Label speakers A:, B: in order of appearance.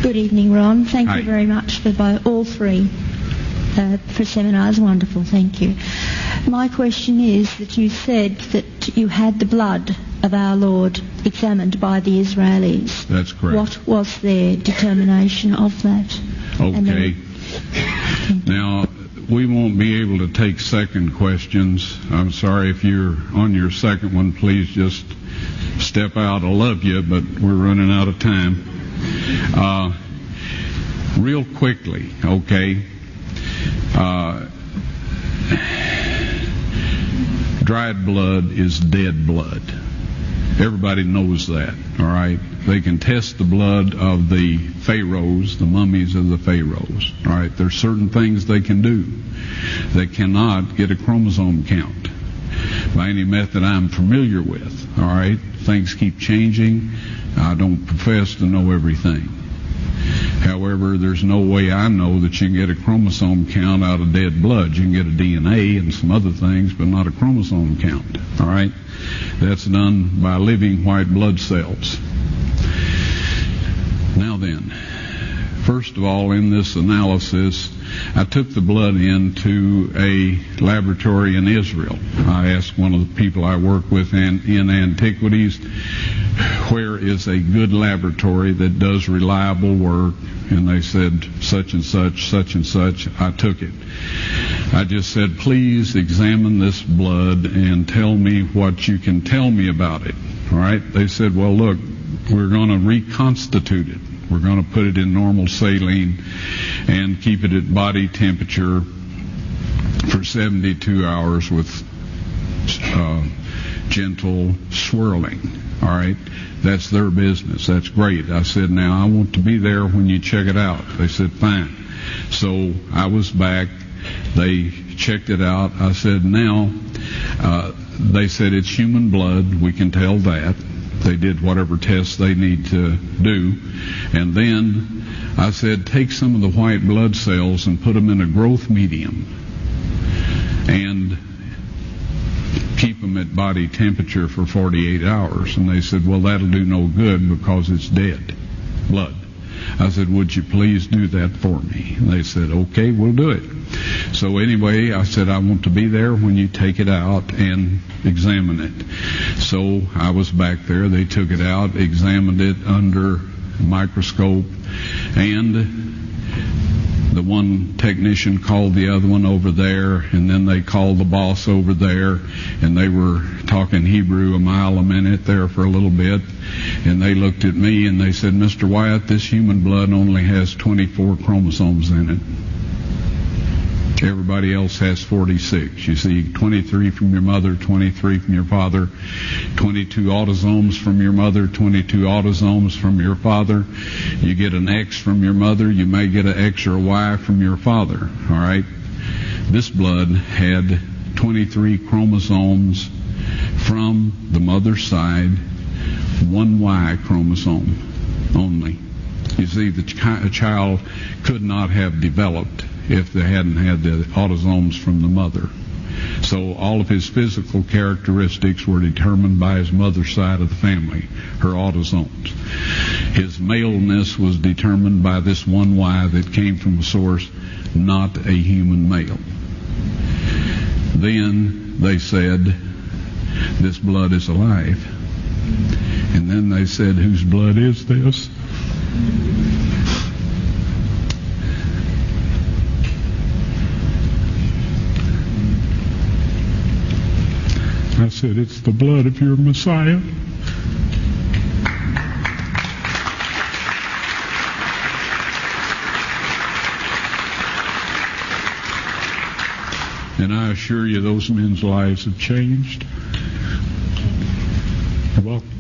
A: Good evening, Ron. Thank
B: Hi.
A: you very much for all three for seminars. Wonderful, thank you. My question is that you said that you had the blood of our Lord examined by the Israelis.
B: That's correct.
A: What was their determination of that?
B: Okay. Now, we won't be able to take second questions. I'm sorry if you're on your second one. Please just step out. I love you, but we're running out of time. Real quickly, okay. Dried blood is dead blood. Everybody knows that, all right? They can test the blood of the pharaohs, the mummies of the pharaohs, all right? There's certain things they can do. They cannot get a chromosome count by any method I'm familiar with, all right? Things keep changing. I don't profess to know everything. However, there's no way I know that you can get a chromosome count out of dead blood. You can get a DNA and some other things, but not a chromosome count, all right? That's done by living white blood cells. Now then, first of all, in this analysis, I took the blood into a laboratory in Israel. I asked one of the people I work with in antiquities, where is a good laboratory that does reliable work? And they said, such and such, such and such. I took it. I just said, please examine this blood and tell me what you can tell me about it. All right? They said, well, look, we're going to reconstitute it. We're going to put it in normal saline and keep it at body temperature for 72 hours with gentle swirling. All right? That's their business. That's great. I said, now I want to be there when you check it out. They said, fine. So I was back. They checked it out. I said, now, they said it's human blood. We can tell that. They did whatever tests they need to do. And then I said, take some of the white blood cells and put them in a growth medium and keep them at body temperature for 48 hours. And they said, well, that'll do no good because it's dead blood. I said, would you please do that for me? And they said, okay, we'll do it. So anyway, I said, I want to be there when you take it out and examine it. So I was back there. They took it out, examined it under a microscope, and the one technician called the other one over there, and then they called the boss over there, and they were talking Hebrew a mile a minute there for a little bit, and they looked at me and they said, Mr. Wyatt, this human blood only has 24 chromosomes in it. Everybody else has 46. You see, 23 from your mother, 23 from your father, 22 autosomes from your mother, 22 autosomes from your father. You get an X from your mother, you may get an X or a Y from your father, all right? This blood had 23 chromosomes from the mother's side, one Y chromosome only. You see, the child could not have developed if they hadn't had the autosomes from the mother. So all of his physical characteristics were determined by his mother's side of the family, her autosomes. His maleness was determined by this one Y that came from a source, not a human male. Then they said, this blood is alive. And then they said, whose blood is this? I said, it's the blood of your Messiah. And I assure you those men's lives have changed. You're welcome.